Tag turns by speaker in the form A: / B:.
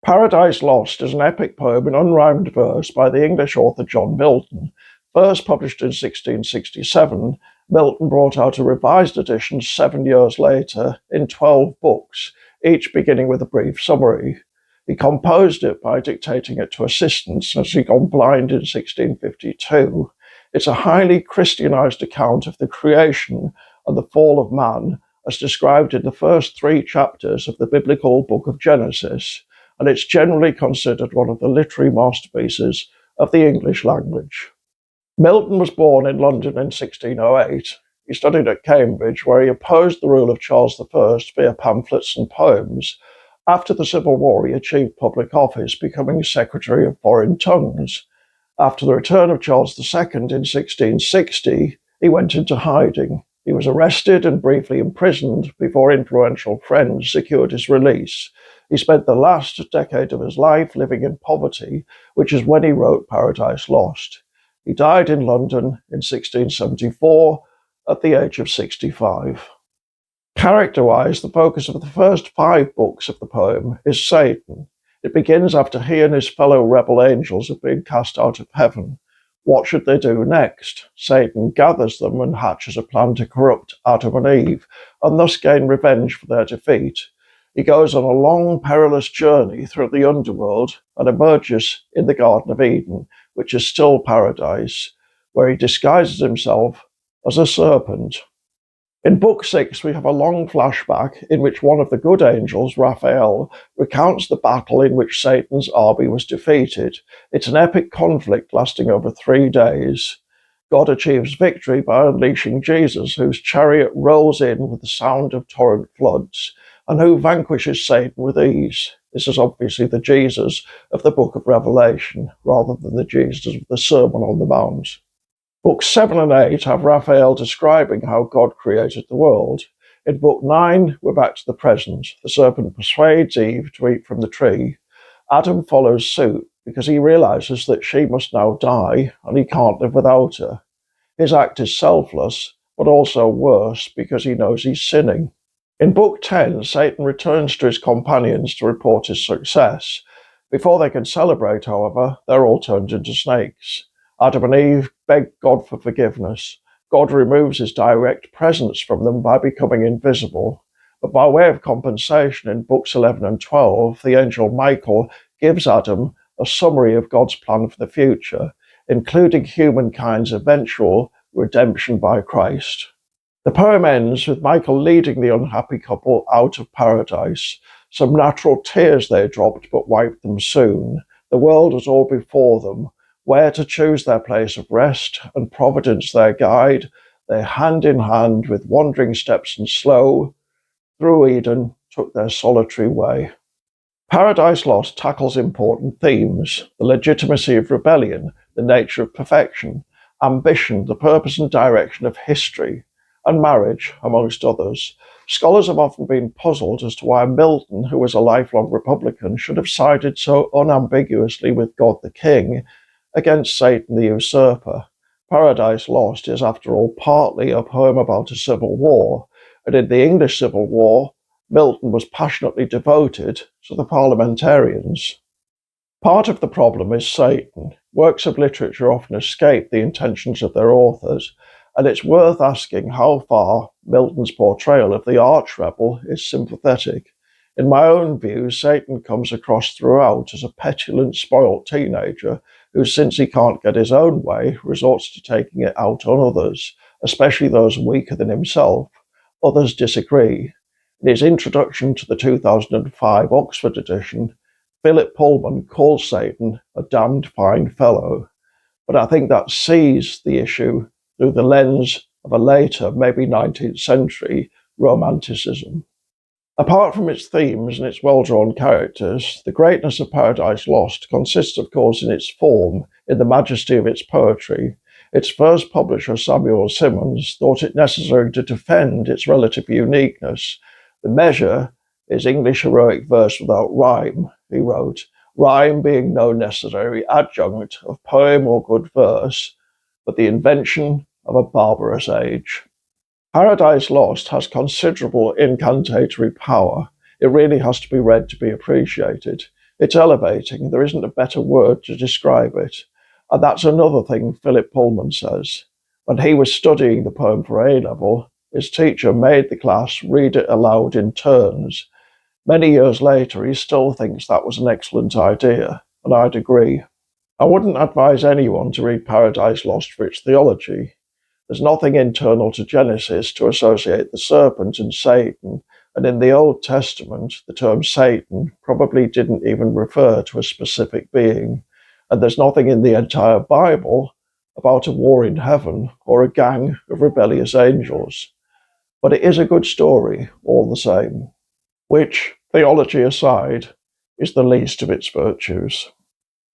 A: Paradise Lost is an epic poem in unrhymed verse by the English author John Milton. First published in 1667, Milton brought out a revised edition 7 years later in 12 books, each beginning with a brief summary. He composed it by dictating it to assistants as he'd gone blind in 1652. It's a highly Christianised account of the creation and the fall of man, as described in the first 3 chapters of the biblical book of Genesis, and it's generally considered one of the literary masterpieces of the English language. Milton was born in London in 1608. He studied at Cambridge, where he opposed the rule of Charles I via pamphlets and poems. After the Civil War, he achieved public office, becoming Secretary of Foreign Tongues. After the return of Charles II in 1660, he went into hiding. He was arrested and briefly imprisoned before influential friends secured his release. He spent the last decade of his life living in poverty, which is when he wrote Paradise Lost. He died in London in 1674 at the age of 65. Character-wise, the focus of the first 5 books of the poem is Satan. It begins after he and his fellow rebel angels have been cast out of heaven. What should they do next? Satan gathers them and hatches a plan to corrupt Adam and Eve, and thus gain revenge for their defeat. He goes on a long, perilous journey through the underworld and emerges in the Garden of Eden, which is still paradise, where he disguises himself as a serpent. In Book 6, we have a long flashback in which one of the good angels, Raphael, recounts the battle in which Satan's army was defeated. It's an epic conflict lasting over 3 days. God achieves victory by unleashing Jesus, whose chariot rolls in with the sound of torrent floods, and who vanquishes Satan with ease. This is obviously the Jesus of the book of Revelation, rather than the Jesus of the Sermon on the Mount. Books 7 and 8 have Raphael describing how God created the world. In Book 9, we're back to the present. The serpent persuades Eve to eat from the tree. Adam follows suit because he realizes that she must now die and he can't live without her. His act is selfless, but also worse because he knows he's sinning. In Book 10, Satan returns to his companions to report his success. Before they can celebrate, however, they're all turned into snakes. Adam and Eve beg God for forgiveness. God removes his direct presence from them by becoming invisible. But by way of compensation, in Books 11 and 12, the angel Michael gives Adam a summary of God's plan for the future, including humankind's eventual redemption by Christ. The poem ends with Michael leading the unhappy couple out of paradise. Some natural tears they dropped, but wiped them soon. The world was all before them, where to choose their place of rest, and Providence their guide. They hand in hand, with wandering steps and slow, through Eden took their solitary way. Paradise Lost tackles important themes: the legitimacy of rebellion, the nature of perfection, ambition, the purpose and direction of history, and marriage, amongst others. Scholars have often been puzzled as to why Milton, who was a lifelong Republican, should have sided so unambiguously with God the King against Satan the usurper. Paradise Lost is, after all, partly a poem about a civil war, and in the English Civil War, Milton was passionately devoted to the parliamentarians. Part of the problem is Satan. Works of literature often escape the intentions of their authors, and it's worth asking how far Milton's portrayal of the arch-rebel is sympathetic. In my own view, Satan comes across throughout as a petulant, spoilt teenager who, since he can't get his own way, resorts to taking it out on others, especially those weaker than himself. Others disagree. In his introduction to the 2005 Oxford edition, Philip Pullman calls Satan a damned fine fellow. But I think that sees the issue through the lens of a later, maybe 19th century, romanticism. Apart from its themes and its well-drawn characters, the greatness of Paradise Lost consists, of course, in its form, in the majesty of its poetry. Its first publisher, Samuel Simmons, thought it necessary to defend its relative uniqueness. The measure is English heroic verse without rhyme, he wrote, rhyme being no necessary adjunct of poem or good verse, but the invention of a barbarous age. Paradise Lost has considerable incantatory power. It really has to be read to be appreciated. It's elevating. There isn't a better word to describe it. And that's another thing Philip Pullman says. When he was studying the poem for A-level, his teacher made the class read it aloud in turns. Many years later, he still thinks that was an excellent idea, and I'd agree. I wouldn't advise anyone to read Paradise Lost for its theology. There's nothing internal to Genesis to associate the serpent and Satan, and in the Old Testament, the term Satan probably didn't even refer to a specific being, and there's nothing in the entire Bible about a war in heaven or a gang of rebellious angels. But it is a good story, all the same, which, theology aside, is the least of its virtues.